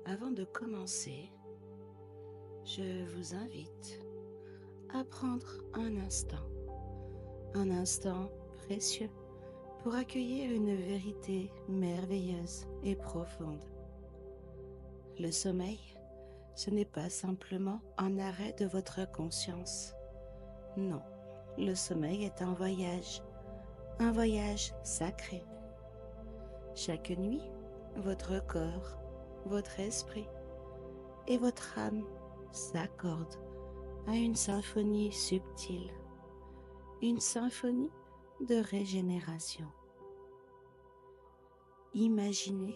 Avant de commencer, je vous invite à prendre un instant précieux pour accueillir une vérité merveilleuse et profonde. Le sommeil, ce n'est pas simplement un arrêt de votre conscience. Non, le sommeil est un voyage sacré. Chaque nuit, votre corps, votre esprit et votre âme s'accordent à une symphonie subtile, une symphonie de régénération. Imaginez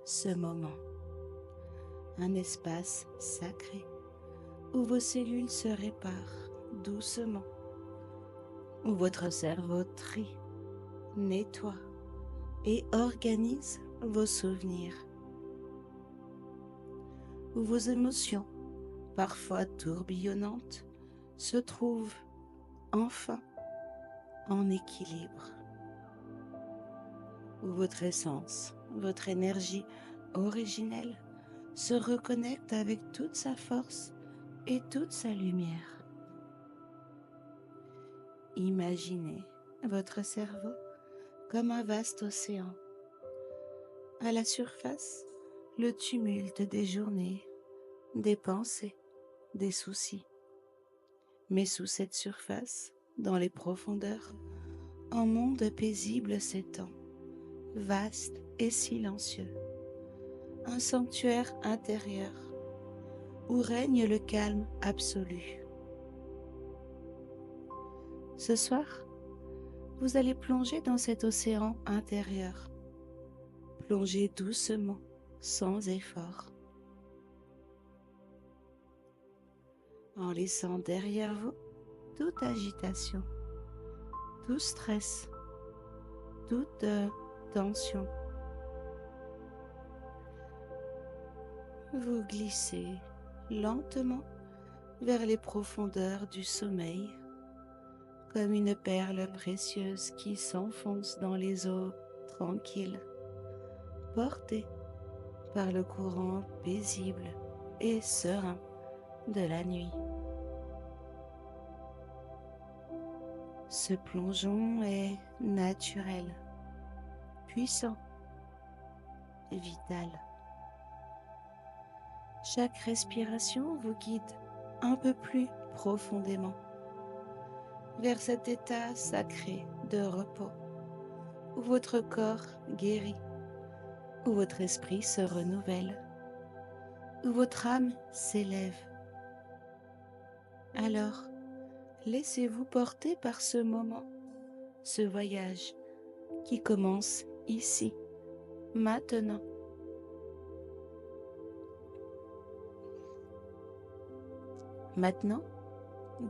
ce moment, un espace sacré où vos cellules se réparent doucement, où votre cerveau trie, nettoie et organise vos souvenirs, où vos émotions, parfois tourbillonnantes, se trouvent enfin en équilibre, où votre essence, votre énergie originelle se reconnecte avec toute sa force et toute sa lumière. Imaginez votre cerveau comme un vaste océan. À la surface, le tumulte des journées, des pensées, des soucis. Mais sous cette surface, dans les profondeurs, un monde paisible s'étend, vaste et silencieux. Un sanctuaire intérieur où règne le calme absolu. Ce soir, vous allez plonger dans cet océan intérieur. Plongez doucement, sans effort. En laissant derrière vous toute agitation, tout stress, toute tension. Vous glissez lentement vers les profondeurs du sommeil, comme une perle précieuse qui s'enfonce dans les eaux tranquilles, portée par le courant paisible et serein de la nuit. Ce plongeon est naturel, puissant, vital. Chaque respiration vous guide un peu plus profondément vers cet état sacré de repos où votre corps guérit, où votre esprit se renouvelle, où votre âme s'élève. Alors, laissez-vous porter par ce moment, ce voyage qui commence ici, maintenant. Maintenant,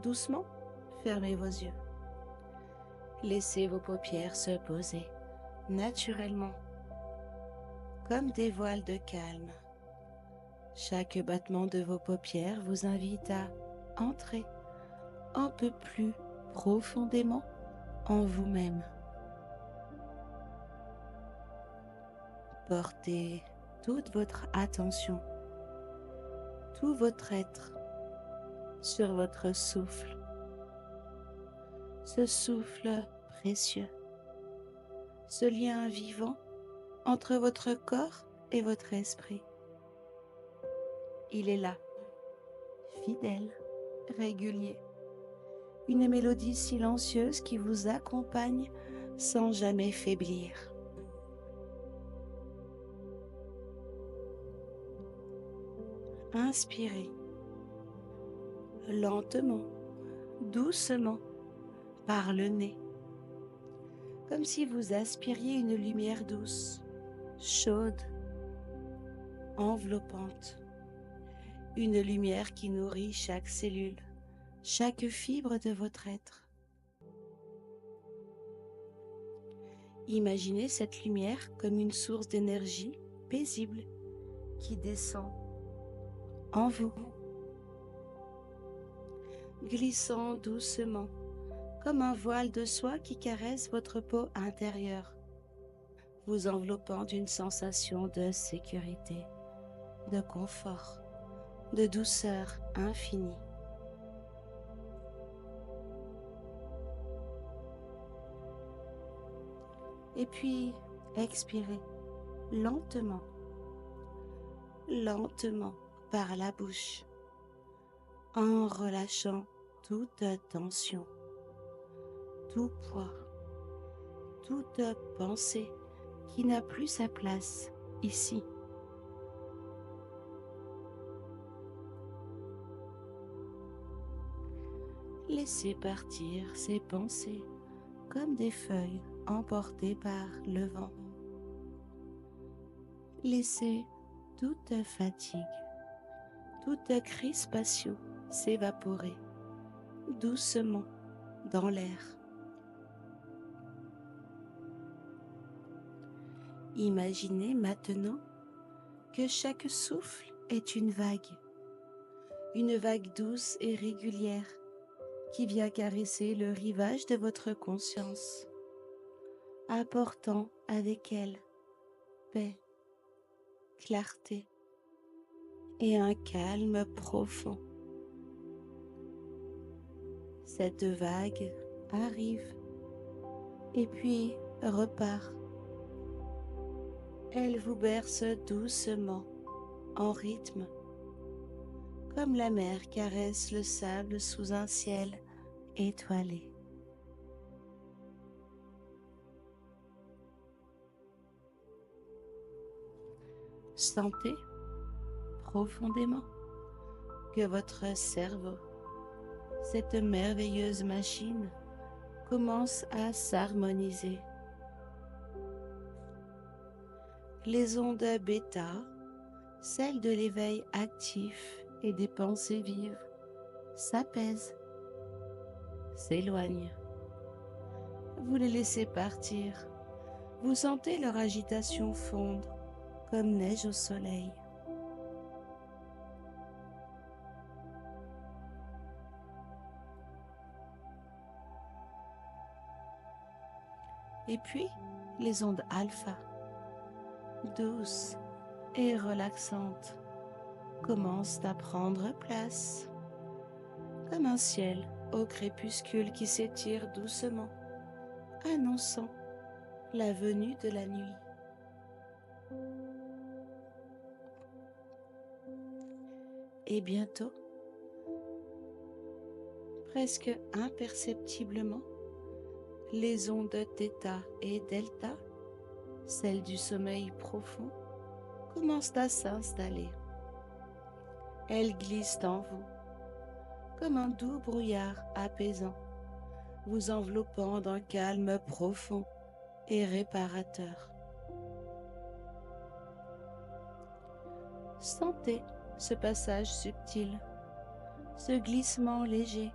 doucement, fermez vos yeux. Laissez vos paupières se poser naturellement, comme des voiles de calme. Chaque battement de vos paupières vous invite à entrer un peu plus profondément en vous-même. Portez toute votre attention, tout votre être sur votre souffle, ce souffle précieux, ce lien vivant entre votre corps et votre esprit. Il est là, fidèle, régulier, une mélodie silencieuse qui vous accompagne sans jamais faiblir. Inspirez lentement, doucement, par le nez, comme si vous aspiriez une lumière douce, chaude, enveloppante, une lumière qui nourrit chaque cellule, chaque fibre de votre être. Imaginez cette lumière comme une source d'énergie paisible qui descend en vous, glissant doucement, comme un voile de soie qui caresse votre peau intérieure, vous enveloppant d'une sensation de sécurité, de confort, de douceur infinie. Et puis, expirez lentement, lentement par la bouche, en relâchant toute tension, tout poids, toute pensée qui n'a plus sa place ici. Laissez partir ces pensées comme des feuilles emportées par le vent. Laissez toute fatigue, toute crispation s'évaporer doucement dans l'air. Imaginez maintenant que chaque souffle est une vague douce et régulière qui vient caresser le rivage de votre conscience, apportant avec elle paix, clarté et un calme profond. Cette vague arrive et puis repart. Elle vous berce doucement, en rythme, comme la mer caresse le sable sous un ciel étoilé. Sentez profondément que votre cerveau, cette merveilleuse machine, commence à s'harmoniser. Les ondes bêta, celles de l'éveil actif et des pensées vives, s'apaisent, s'éloignent. Vous les laissez partir. Vous sentez leur agitation fondre comme neige au soleil. Et puis, les ondes alpha, douces et relaxantes, commencent à prendre place, comme un ciel au crépuscule qui s'étire doucement, annonçant la venue de la nuit. Et bientôt, presque imperceptiblement, les ondes θ et delta, celles du sommeil profond, commencent à s'installer. Elles glissent en vous, comme un doux brouillard apaisant, vous enveloppant d'un calme profond et réparateur. Sentez ce passage subtil, ce glissement léger,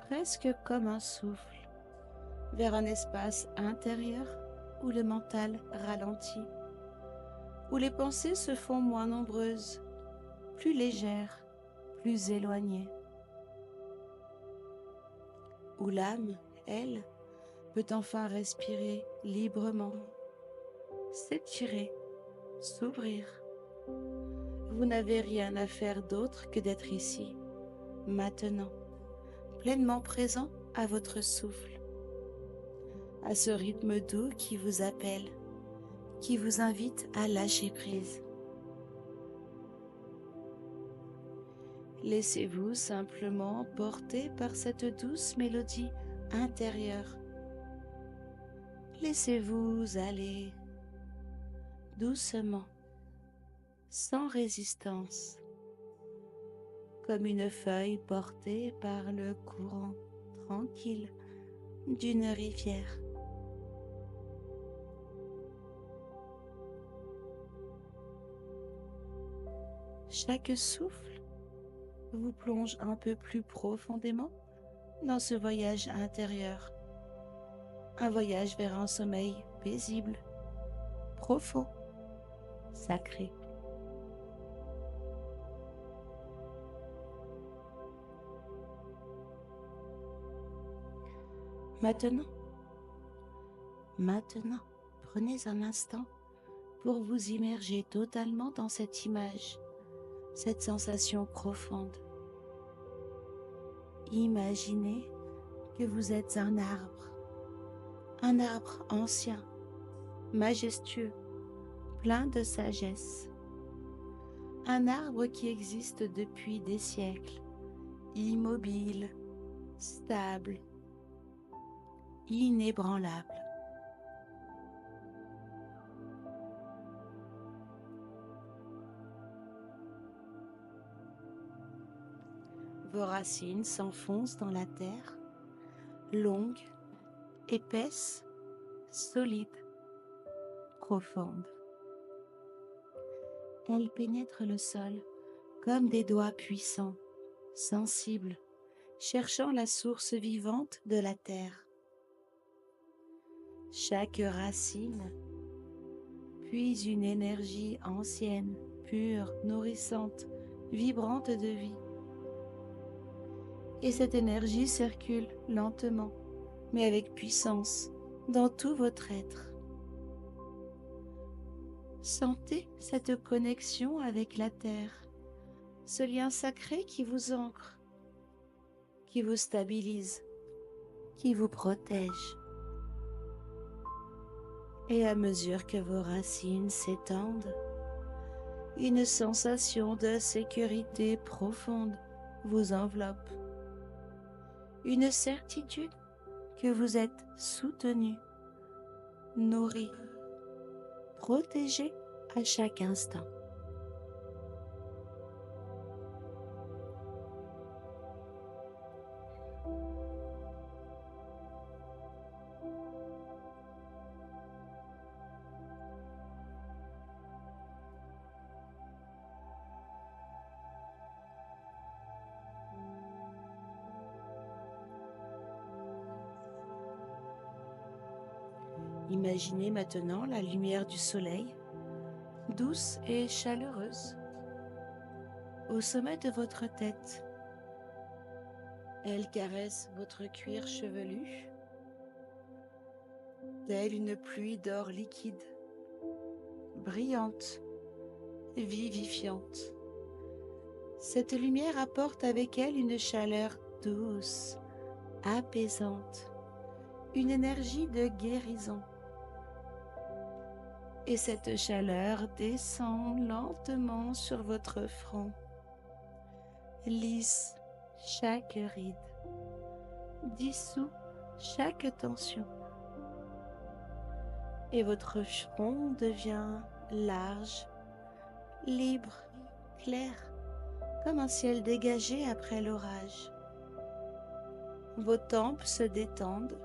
presque comme un souffle, vers un espace intérieur où le mental ralentit, où les pensées se font moins nombreuses, plus légères, plus éloignées, où l'âme, elle, peut enfin respirer librement, s'étirer, s'ouvrir. Vous n'avez rien à faire d'autre que d'être ici, maintenant, pleinement présent à votre souffle, à ce rythme doux qui vous appelle, qui vous invite à lâcher prise. Laissez-vous simplement porter par cette douce mélodie intérieure. Laissez-vous aller doucement, sans résistance, comme une feuille portée par le courant tranquille d'une rivière. Chaque souffle vous plonge un peu plus profondément dans ce voyage intérieur, un voyage vers un sommeil paisible, profond, sacré. Maintenant, prenez un instant pour vous immerger totalement dans cette image cette sensation profonde. Imaginez que vous êtes un arbre ancien, majestueux, plein de sagesse. Un arbre qui existe depuis des siècles, immobile, stable, inébranlable. Vos racines s'enfoncent dans la terre, longues, épaisses, solides, profondes. Elles pénètrent le sol comme des doigts puissants, sensibles, cherchant la source vivante de la terre. Chaque racine puise une énergie ancienne, pure, nourrissante, vibrante de vie. Et cette énergie circule lentement, mais avec puissance, dans tout votre être. Sentez cette connexion avec la terre, ce lien sacré qui vous ancre, qui vous stabilise, qui vous protège. Et à mesure que vos racines s'étendent, une sensation de sécurité profonde vous enveloppe. Une certitude que vous êtes soutenu, nourri, protégé à chaque instant. Imaginez maintenant la lumière du soleil, douce et chaleureuse, au sommet de votre tête. Elle caresse votre cuir chevelu, telle une pluie d'or liquide, brillante, vivifiante. Cette lumière apporte avec elle une chaleur douce, apaisante, une énergie de guérison. Et cette chaleur descend lentement sur votre front, lisse chaque ride, dissout chaque tension. Et votre front devient large, libre, clair, comme un ciel dégagé après l'orage. Vos tempes se détendent,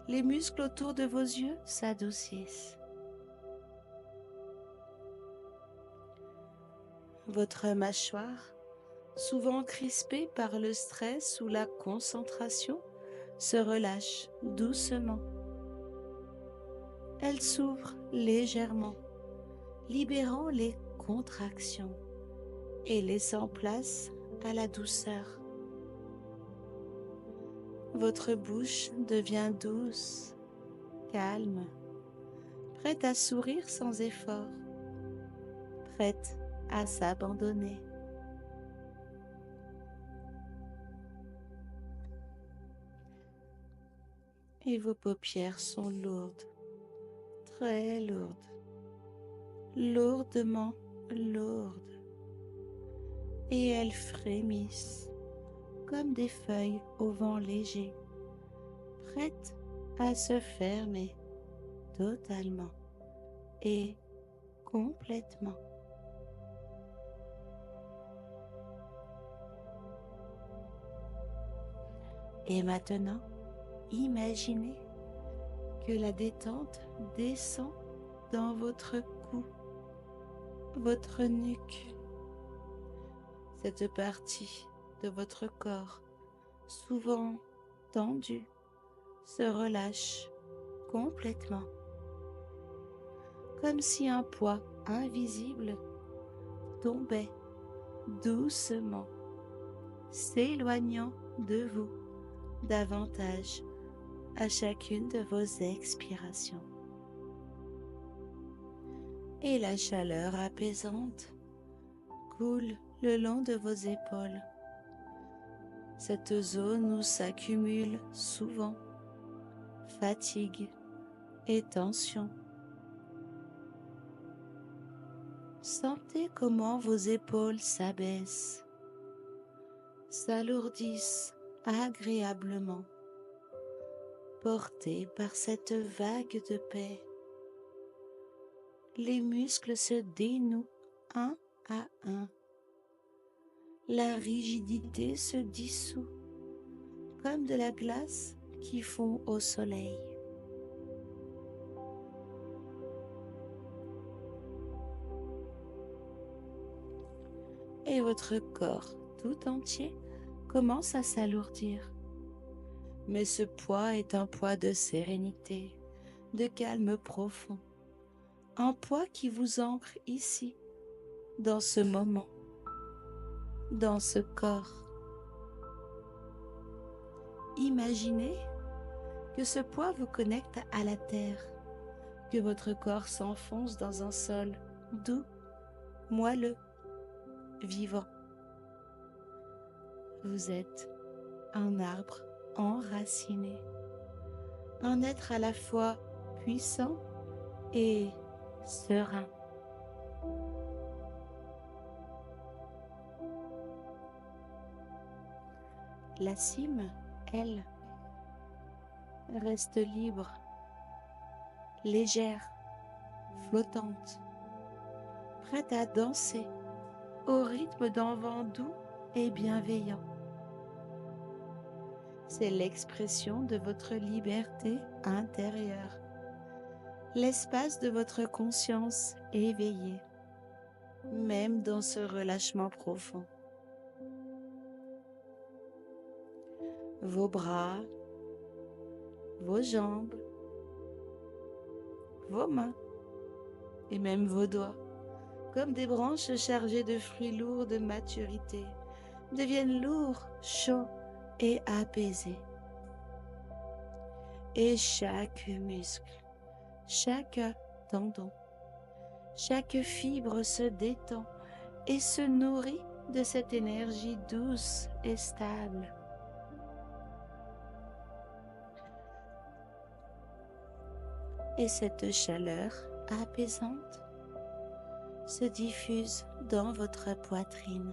les muscles autour de vos yeux s'adoucissent. Votre mâchoire, souvent crispée par le stress ou la concentration, se relâche doucement. Elle s'ouvre légèrement, libérant les contractions et laissant place à la douceur. Votre bouche devient douce, calme, prête à sourire sans effort, prête à s'abandonner. Et vos paupières sont lourdes, très lourdes, lourdement lourdes. Et elles frémissent comme des feuilles au vent léger, prêtes à se fermer totalement et complètement. Et maintenant, imaginez que la détente descend dans votre cou, votre nuque, cette partie de votre corps, souvent tendue, se relâche complètement, comme si un poids invisible tombait doucement, s'éloignant de vous davantage à chacune de vos expirations. Et la chaleur apaisante coule le long de vos épaules. Cette zone où s'accumulent souvent fatigue et tension. Sentez comment vos épaules s'abaissent, s'alourdissent agréablement, portées par cette vague de paix. Les muscles se dénouent un à un. La rigidité se dissout comme de la glace qui fond au soleil. Et votre corps tout entier commence à s'alourdir. Mais ce poids est un poids de sérénité, de calme profond. Un poids qui vous ancre ici, dans ce moment, dans ce corps. Imaginez que ce poids vous connecte à la terre, que votre corps s'enfonce dans un sol doux, moelleux, vivant. Vous êtes un arbre enraciné, un être à la fois puissant et serein. La cime, elle, reste libre, légère, flottante, prête à danser au rythme d'un vent doux et bienveillant. C'est l'expression de votre liberté intérieure, l'espace de votre conscience éveillée, même dans ce relâchement profond. Vos bras, vos jambes, vos mains et même vos doigts, comme des branches chargées de fruits lourds de maturité, deviennent lourds, chauds et apaisés. Et chaque muscle, chaque tendon, chaque fibre se détend et se nourrit de cette énergie douce et stable. Et cette chaleur apaisante se diffuse dans votre poitrine,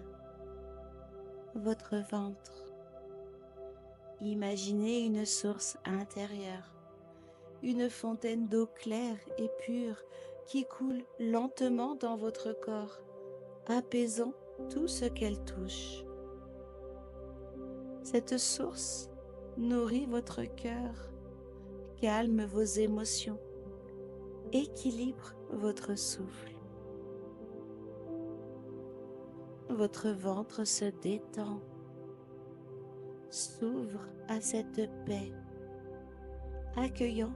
votre ventre. Imaginez une source intérieure, une fontaine d'eau claire et pure qui coule lentement dans votre corps, apaisant tout ce qu'elle touche. Cette source nourrit votre cœur, calme vos émotions, équilibre votre souffle. Votre ventre se détend, s'ouvre à cette paix, accueillant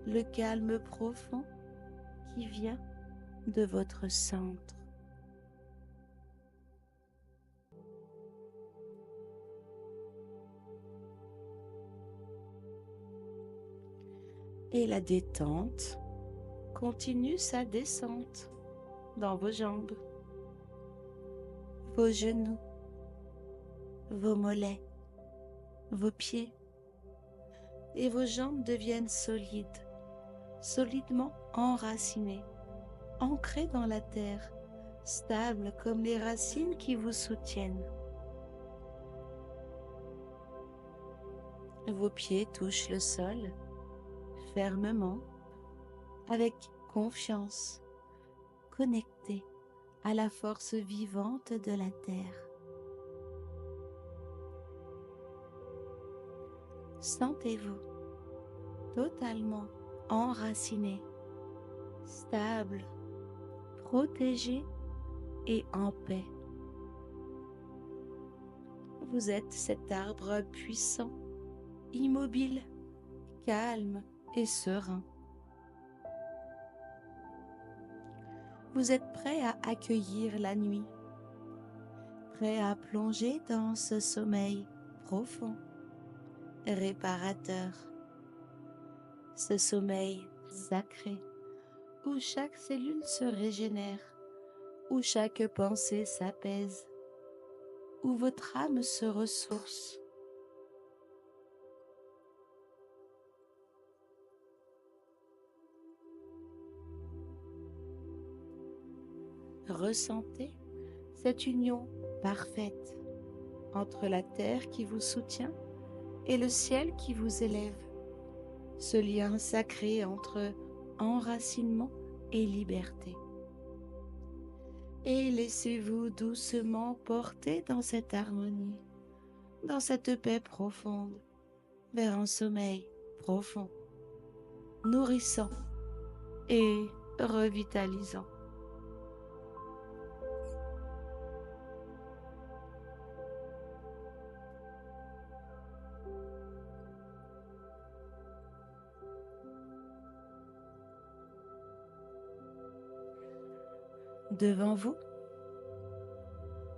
le calme profond qui vient de votre centre. Et la détente continue sa descente dans vos jambes, vos genoux, vos mollets, vos pieds, et vos jambes deviennent solides, solidement enracinées, ancrées dans la terre, stables comme les racines qui vous soutiennent. Vos pieds touchent le sol fermement, avec confiance, connectés à la force vivante de la terre. Sentez-vous totalement enraciné, stable, protégé et en paix. Vous êtes cet arbre puissant, immobile, calme et serein. Vous êtes prêt à accueillir la nuit, prêt à plonger dans ce sommeil profond, réparateur, ce sommeil sacré où chaque cellule se régénère, où chaque pensée s'apaise, où votre âme se ressource. Ressentez cette union parfaite entre la terre qui vous soutient et le ciel qui vous élève, ce lien sacré entre enracinement et liberté. Et laissez-vous doucement porter dans cette harmonie, dans cette paix profonde, vers un sommeil profond, nourrissant et revitalisant. Devant vous,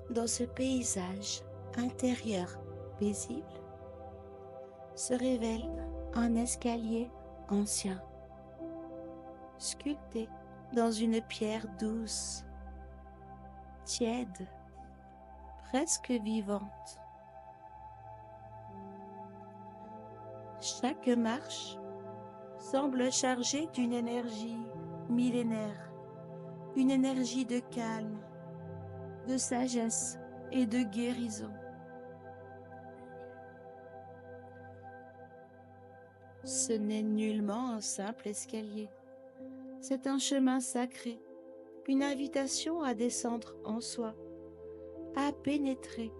dans ce paysage intérieur paisible, se révèle un escalier ancien, sculpté dans une pierre douce, tiède, presque vivante. Chaque marche semble chargée d'une énergie millénaire, une énergie de calme, de sagesse et de guérison. Ce n'est nullement un simple escalier, c'est un chemin sacré, une invitation à descendre en soi, à pénétrer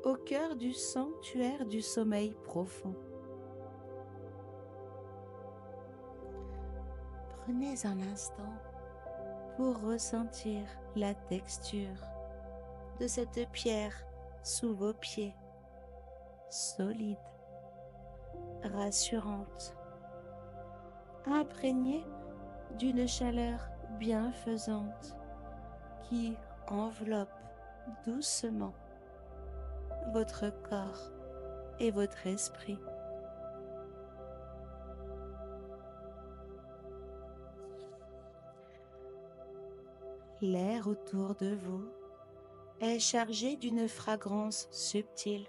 au cœur du sanctuaire du sommeil profond. Prenez un instant pour ressentir la texture de cette pierre sous vos pieds, solide, rassurante, imprégnée d'une chaleur bienfaisante qui enveloppe doucement votre corps et votre esprit. L'air autour de vous est chargé d'une fragrance subtile,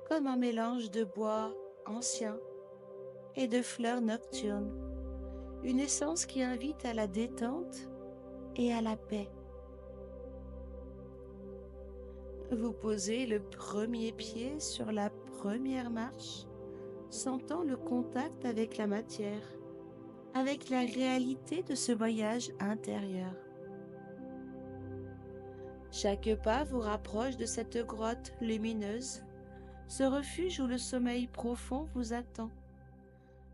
comme un mélange de bois ancien et de fleurs nocturnes, une essence qui invite à la détente et à la paix. Vous posez le premier pied sur la première marche, sentant le contact avec la matière, avec la réalité de ce voyage intérieur. Chaque pas vous rapproche de cette grotte lumineuse, ce refuge où le sommeil profond vous attend,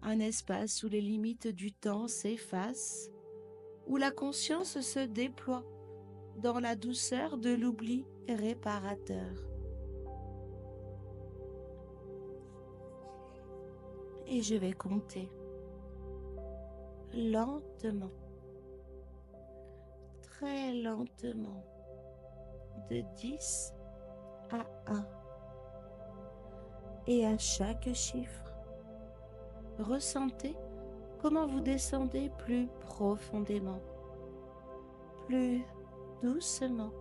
un espace où les limites du temps s'effacent, où la conscience se déploie dans la douceur de l'oubli réparateur. Et je vais compter lentement, très lentement, de 10 à 1. Et à chaque chiffre, ressentez comment vous descendez plus profondément, plus doucement,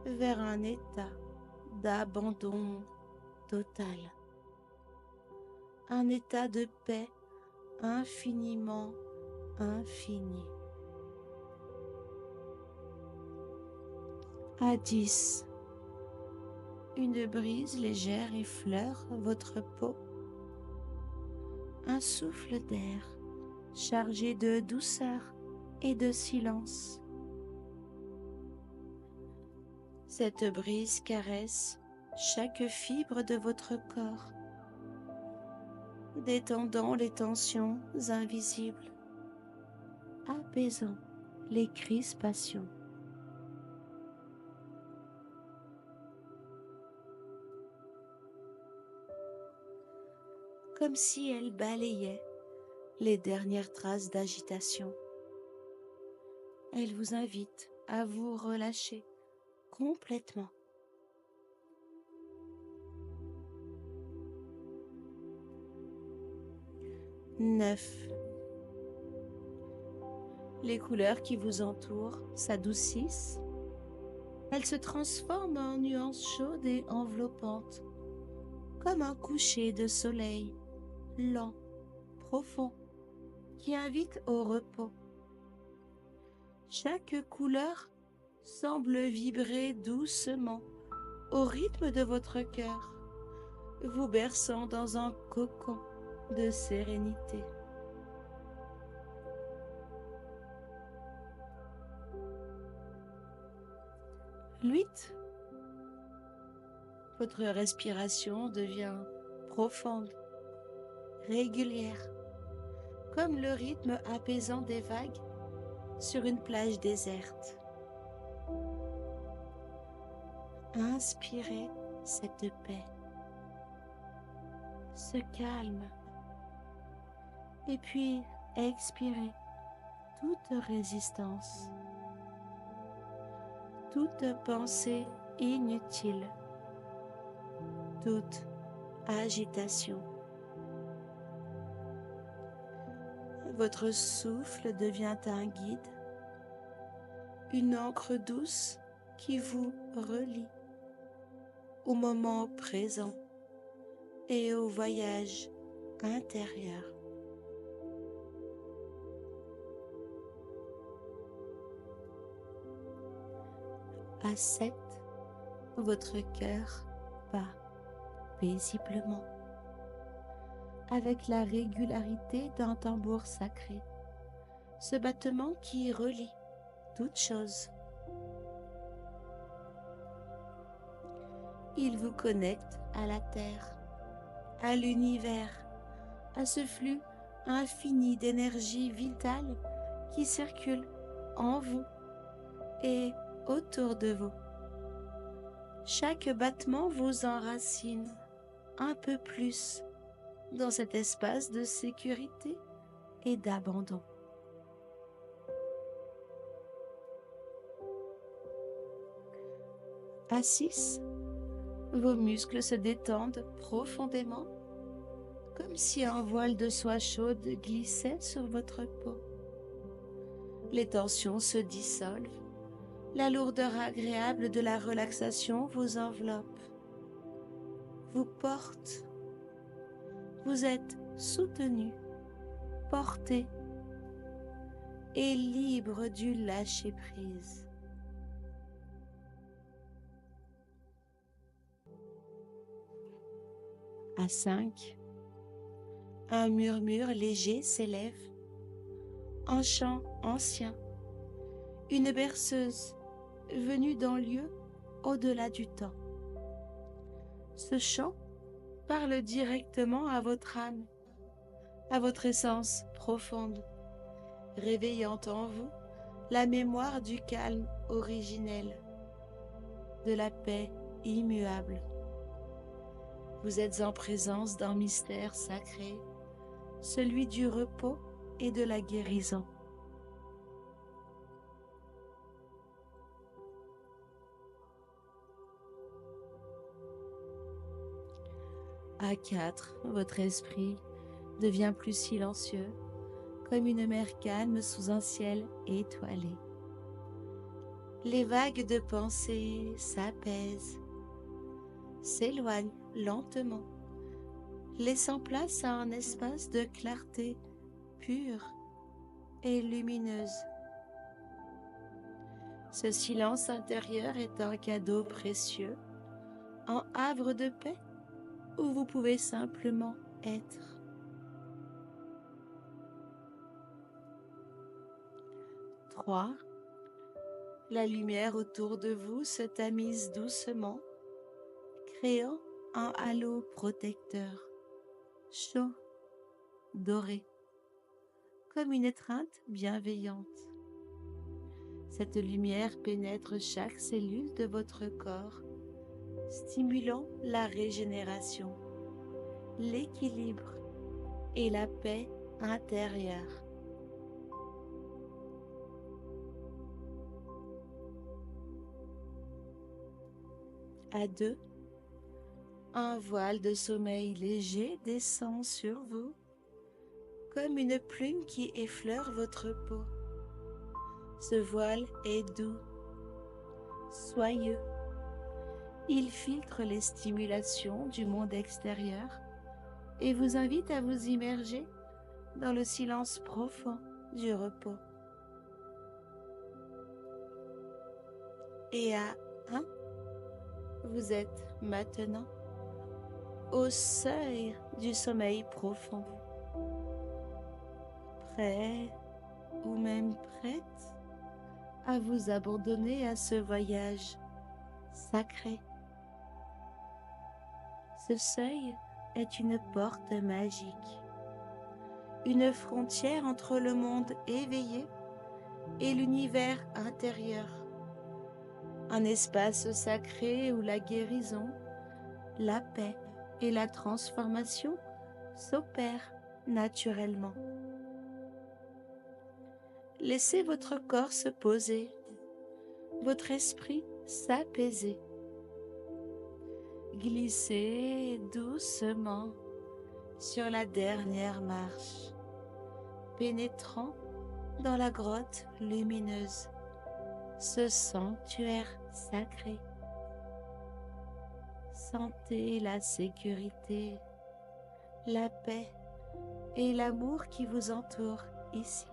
vers un état d'abandon total, un état de paix infiniment infini. À 10, une brise légère effleure votre peau, un souffle d'air chargé de douceur et de silence. Cette brise caresse chaque fibre de votre corps, détendant les tensions invisibles, apaisant les crispations. Comme si elle balayait les dernières traces d'agitation. Elle vous invite à vous relâcher complètement. Neuf. Les couleurs qui vous entourent s'adoucissent. Elles se transforment en nuances chaudes et enveloppantes, comme un coucher de soleil, lent, profond, qui invite au repos. Chaque couleur semble vibrer doucement au rythme de votre cœur, vous berçant dans un cocon de sérénité. L'huit, votre respiration devient profonde, régulière, comme le rythme apaisant des vagues sur une plage déserte. Inspirez cette paix, ce calme, et puis expirez toute résistance, toute pensée inutile, toute agitation. Votre souffle devient un guide, une encre douce qui vous relie au moment présent et au voyage intérieur. À 7, votre cœur bat paisiblement, avec la régularité d'un tambour sacré, ce battement qui relie toutes choses. Il vous connecte à la Terre, à l'univers, à ce flux infini d'énergie vitale qui circule en vous et autour de vous. Chaque battement vous enracine un peu plus dans cet espace de sécurité et d'abandon. À 6, vos muscles se détendent profondément, comme si un voile de soie chaude glissait sur votre peau. Les tensions se dissolvent, la lourdeur agréable de la relaxation vous enveloppe, vous porte. Vous êtes soutenu, porté et libre du lâcher-prise. À 5, un murmure léger s'élève, un chant ancien, une berceuse venue d'un lieu au-delà du temps. Ce chant parle directement à votre âme, à votre essence profonde, réveillant en vous la mémoire du calme originel, de la paix immuable. Vous êtes en présence d'un mystère sacré, celui du repos et de la guérison. À 4, votre esprit devient plus silencieux, comme une mer calme sous un ciel étoilé. Les vagues de pensée s'apaisent, s'éloignent lentement, laissant place à un espace de clarté pure et lumineuse. Ce silence intérieur est un cadeau précieux, un havre de paix où vous pouvez simplement être. 3. La lumière autour de vous se tamise doucement, créant un halo protecteur, chaud, doré, comme une étreinte bienveillante. Cette lumière pénètre chaque cellule de votre corps, stimulant la régénération, l'équilibre et la paix intérieure. À 2, un voile de sommeil léger descend sur vous, comme une plume qui effleure votre peau, Ce voile est doux, soyeux. Il filtre les stimulations du monde extérieur et vous invite à vous immerger dans le silence profond du repos. Et à 1, vous êtes maintenant au seuil du sommeil profond, prêt ou même prête à vous abandonner à ce voyage sacré. Ce seuil est une porte magique, une frontière entre le monde éveillé et l'univers intérieur, un espace sacré où la guérison, la paix et la transformation s'opèrent naturellement. Laissez votre corps se poser, votre esprit s'apaiser. Glissez doucement sur la dernière marche, pénétrant dans la grotte lumineuse, ce sanctuaire sacré. Sentez la sécurité, la paix et l'amour qui vous entourent ici.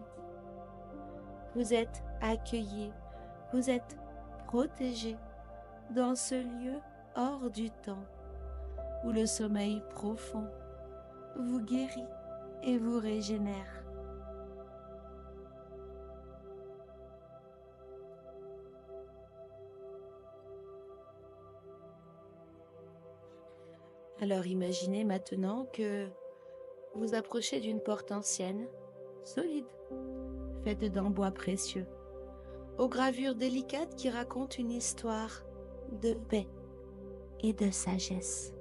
Vous êtes accueillis, vous êtes protégés dans ce lieu hors du temps où le sommeil profond vous guérit et vous régénère. Alors imaginez maintenant que vous approchez d'une porte ancienne, solide, faite d'un bois précieux, aux gravures délicates qui racontent une histoire de paix et de sagesse.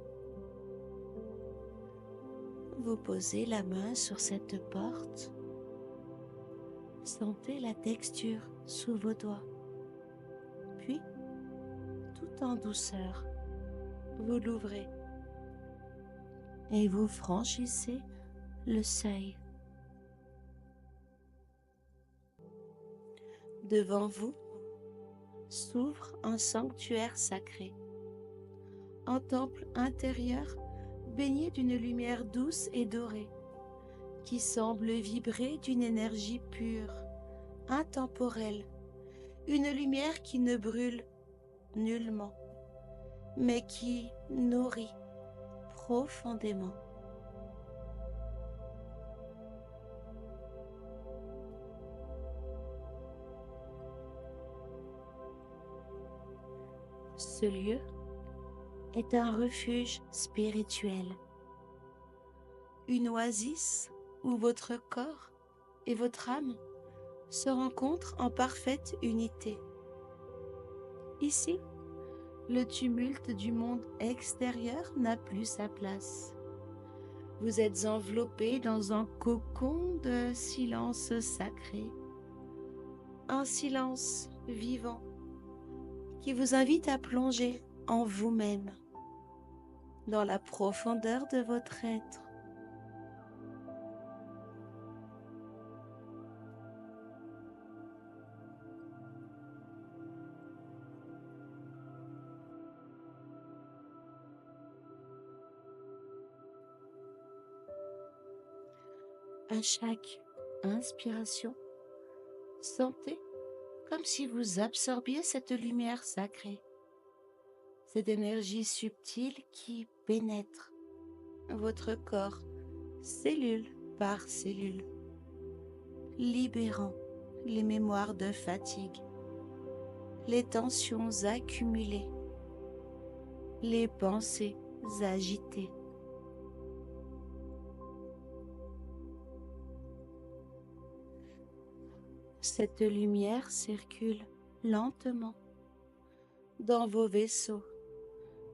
Vous posez la main sur cette porte, sentez la texture sous vos doigts, puis, tout en douceur, vous l'ouvrez et vous franchissez le seuil. Devant vous s'ouvre un sanctuaire sacré, un temple intérieur baigné d'une lumière douce et dorée, qui semble vibrer d'une énergie pure, intemporelle, une lumière qui ne brûle nullement, mais qui nourrit profondément. Ce lieu est un refuge spirituel, une oasis où votre corps et votre âme se rencontrent en parfaite unité. Ici, le tumulte du monde extérieur n'a plus sa place. Vous êtes enveloppé dans un cocon de silence sacré, un silence vivant qui vous invite à plonger en vous-même, dans la profondeur de votre être. À chaque inspiration, sentez comme si vous absorbiez cette lumière sacrée, cette énergie subtile qui pénètre votre corps, cellule par cellule, libérant les mémoires de fatigue, les tensions accumulées, les pensées agitées. Cette lumière circule lentement dans vos vaisseaux,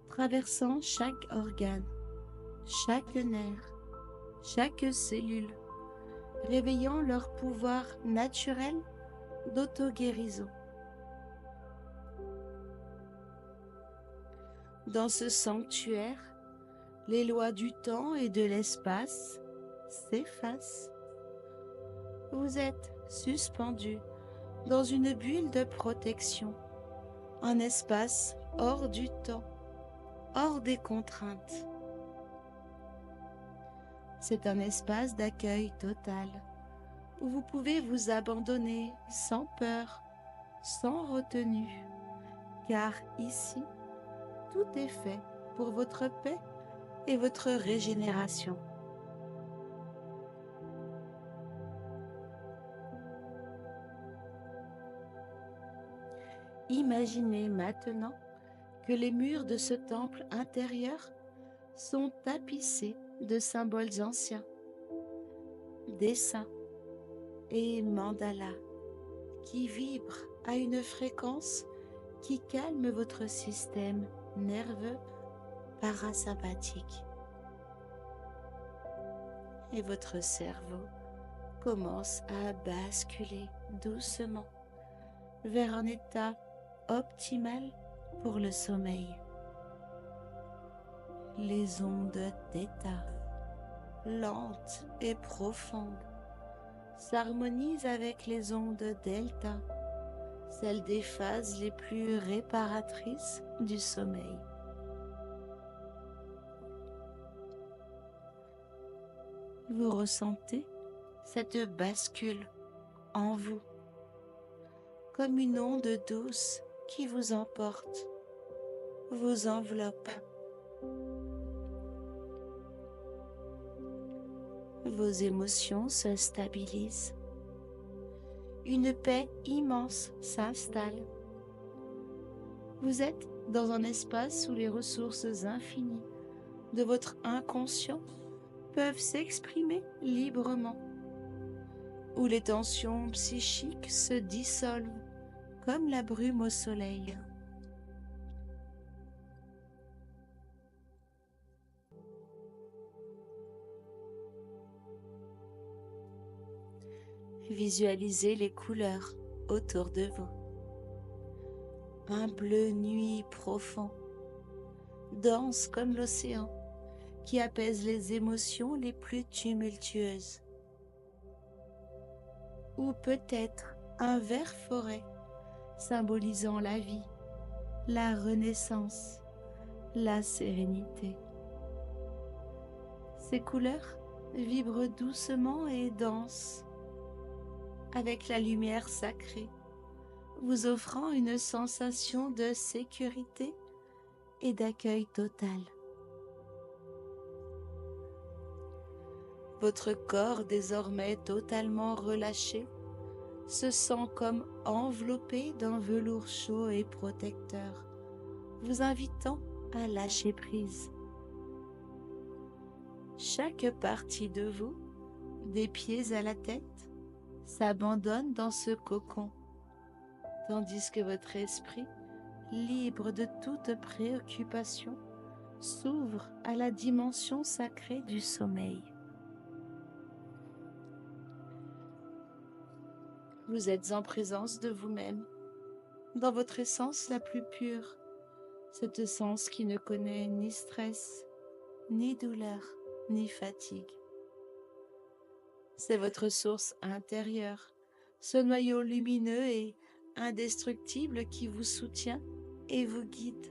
traversant chaque organe, chaque nerf, chaque cellule, réveillant leur pouvoir naturel d'auto-guérison. Dans ce sanctuaire, les lois du temps et de l'espace s'effacent. Vous êtes suspendu dans une bulle de protection, un espace hors du temps, hors des contraintes. C'est un espace d'accueil total, où vous pouvez vous abandonner sans peur, sans retenue, car ici, tout est fait pour votre paix et votre régénération. Imaginez maintenant que les murs de ce temple intérieur sont tapissés de symboles anciens, dessins et mandalas qui vibrent à une fréquence qui calme votre système nerveux parasympathique. Et votre cerveau commence à basculer doucement vers un état optimal pour le sommeil. Les ondes θ, lentes et profondes, s'harmonisent avec les ondes delta, celles des phases les plus réparatrices du sommeil. Vous ressentez cette bascule en vous, comme une onde douce qui vous emporte, vous enveloppe. Vos émotions se stabilisent. Une paix immense s'installe. Vous êtes dans un espace où les ressources infinies de votre inconscient peuvent s'exprimer librement, où les tensions psychiques se dissolvent comme la brume au soleil. Visualisez les couleurs autour de vous. Un bleu nuit profond, dense comme l'océan, qui apaise les émotions les plus tumultueuses. Ou peut-être un vert forêt, symbolisant la vie, la renaissance, la sérénité. Ces couleurs vibrent doucement et denses, avec la lumière sacrée, vous offrant une sensation de sécurité et d'accueil total. Votre corps désormais totalement relâché se sent comme enveloppé d'un velours chaud et protecteur, vous invitant à lâcher prise. Chaque partie de vous, des pieds à la tête, s'abandonne dans ce cocon, tandis que votre esprit, libre de toute préoccupation, s'ouvre à la dimension sacrée du sommeil. Vous êtes en présence de vous-même, dans votre essence la plus pure, cet essence qui ne connaît ni stress, ni douleur, ni fatigue. C'est votre source intérieure, ce noyau lumineux et indestructible qui vous soutient et vous guide.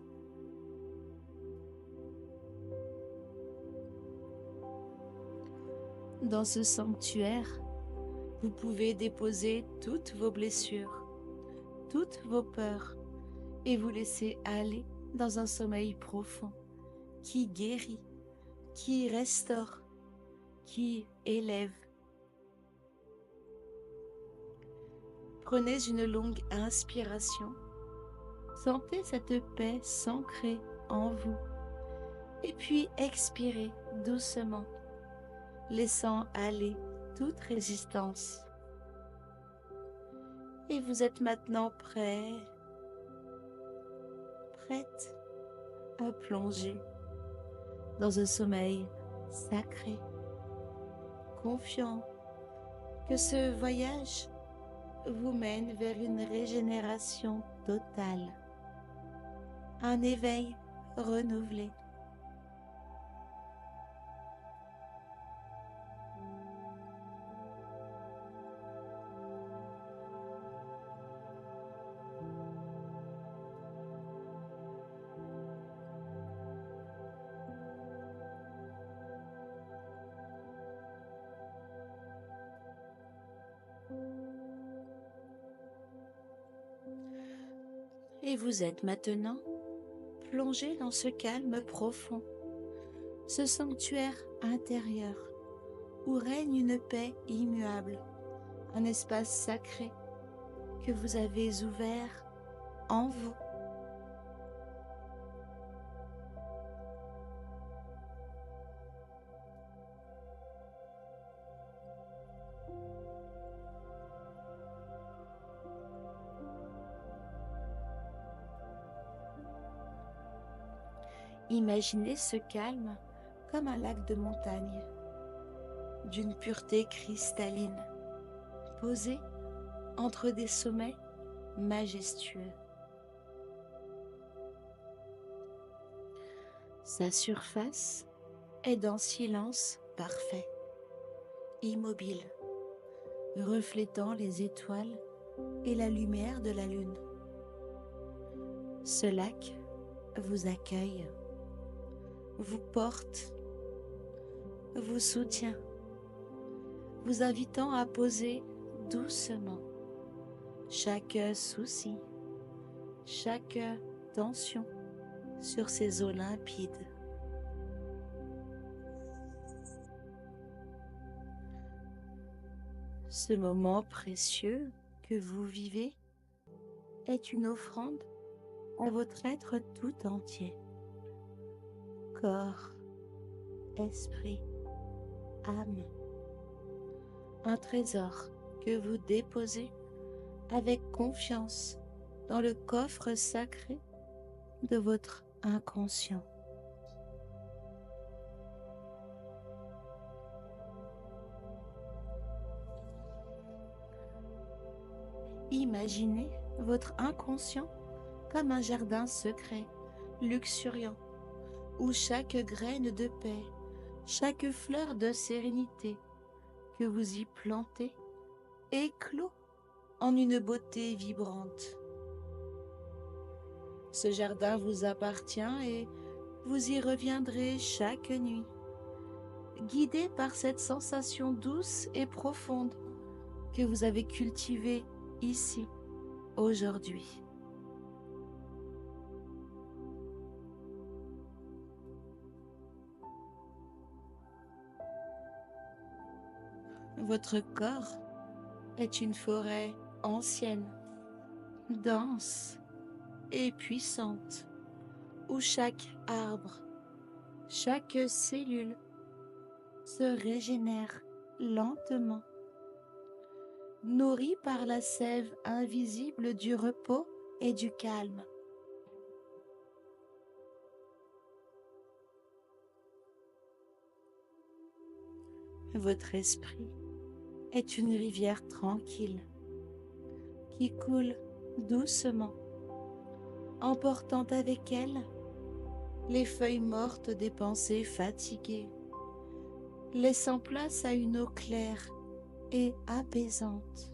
Dans ce sanctuaire, vous pouvez déposer toutes vos blessures, toutes vos peurs et vous laisser aller dans un sommeil profond qui guérit, qui restaure, qui élève. Prenez une longue inspiration. Sentez cette paix s'ancrer en vous. Et puis expirez doucement, laissant aller toute résistance. Et vous êtes maintenant prête à plonger dans un sommeil sacré, confiant que ce voyage vous mène vers une régénération totale, un éveil renouvelé. Et vous êtes maintenant plongé dans ce calme profond, ce sanctuaire intérieur où règne une paix immuable, un espace sacré que vous avez ouvert en vous. Imaginez ce calme comme un lac de montagne, d'une pureté cristalline, posé entre des sommets majestueux. Sa surface est d'un silence parfait, immobile, reflétant les étoiles et la lumière de la lune. Ce lac vous accueille, vous porte, vous soutient, vous invitant à poser doucement chaque souci, chaque tension sur ces eaux limpides. Ce moment précieux que vous vivez est une offrande à votre être tout entier. Corps, esprit, âme. Un trésor que vous déposez avec confiance dans le coffre sacré de votre inconscient. Imaginez votre inconscient comme un jardin secret, luxuriant, où chaque graine de paix, chaque fleur de sérénité que vous y plantez éclot en une beauté vibrante. Ce jardin vous appartient et vous y reviendrez chaque nuit, guidé par cette sensation douce et profonde que vous avez cultivée ici, aujourd'hui. Votre corps est une forêt ancienne, dense et puissante, où chaque arbre, chaque cellule se régénère lentement, nourri par la sève invisible du repos et du calme. Votre esprit est une rivière tranquille qui coule doucement, emportant avec elle les feuilles mortes des pensées fatiguées, laissant place à une eau claire et apaisante.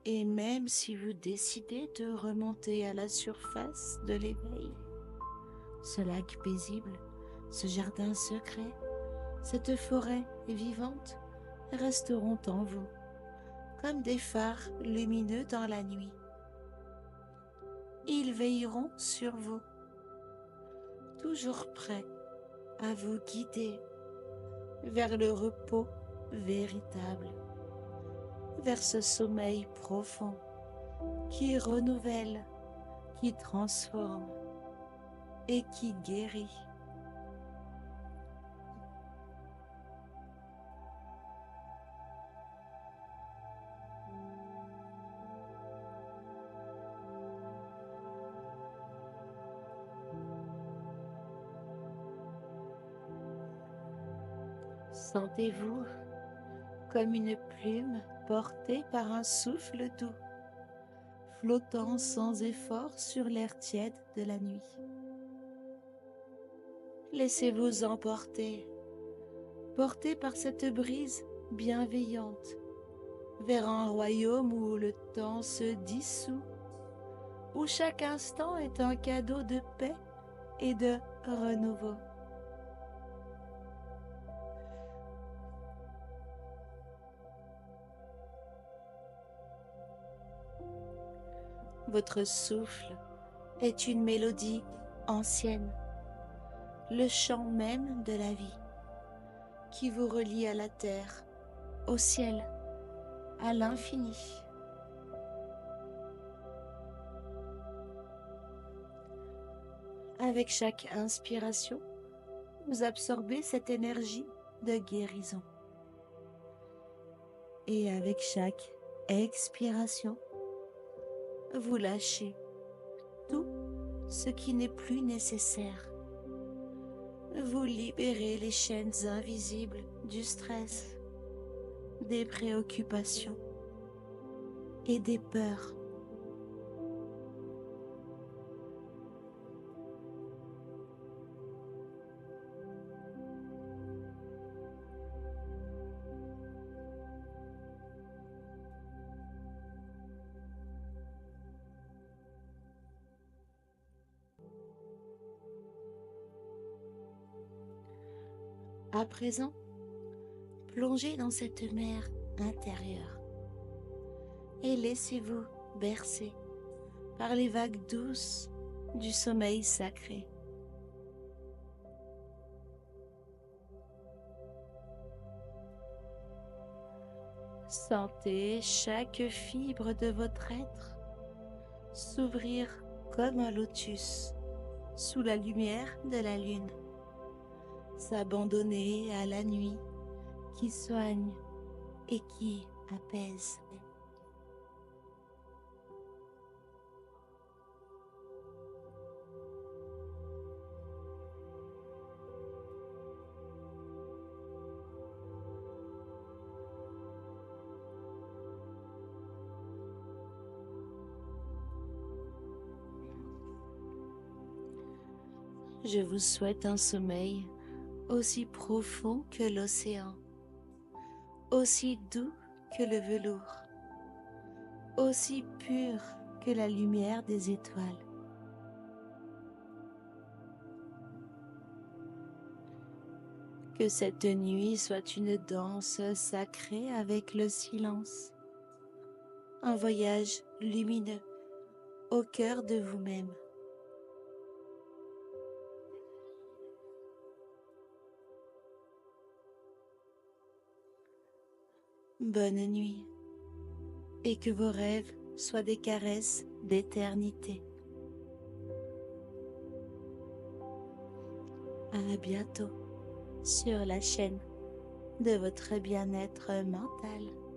Et même si vous décidez de remonter à la surface de l'éveil, ce lac paisible, ce jardin secret, cette forêt vivante resteront en vous, comme des phares lumineux dans la nuit. Ils veilleront sur vous, toujours prêts à vous guider vers le repos véritable, vers ce sommeil profond qui renouvelle, qui transforme et qui guérit. Sentez-vous comme une plume portée par un souffle doux, flottant sans effort sur l'air tiède de la nuit. Laissez-vous emporter, porté par cette brise bienveillante, vers un royaume où le temps se dissout, où chaque instant est un cadeau de paix et de renouveau. Votre souffle est une mélodie ancienne, le chant même de la vie qui vous relie à la terre, au ciel, à l'infini. Avec chaque inspiration, vous absorbez cette énergie de guérison. Et avec chaque expiration, vous lâchez tout ce qui n'est plus nécessaire. Vous libérez les chaînes invisibles du stress, des préoccupations et des peurs. À présent, plongez dans cette mer intérieure et laissez-vous bercer par les vagues douces du sommeil sacré. Sentez chaque fibre de votre être s'ouvrir comme un lotus sous la lumière de la lune, s'abandonner à la nuit qui soigne et qui apaise. Je vous souhaite un sommeil aussi profond que l'océan, aussi doux que le velours, aussi pur que la lumière des étoiles. Que cette nuit soit une danse sacrée avec le silence, un voyage lumineux au cœur de vous-même. Bonne nuit, et que vos rêves soient des caresses d'éternité. À bientôt sur la chaîne de votre bien-être mental.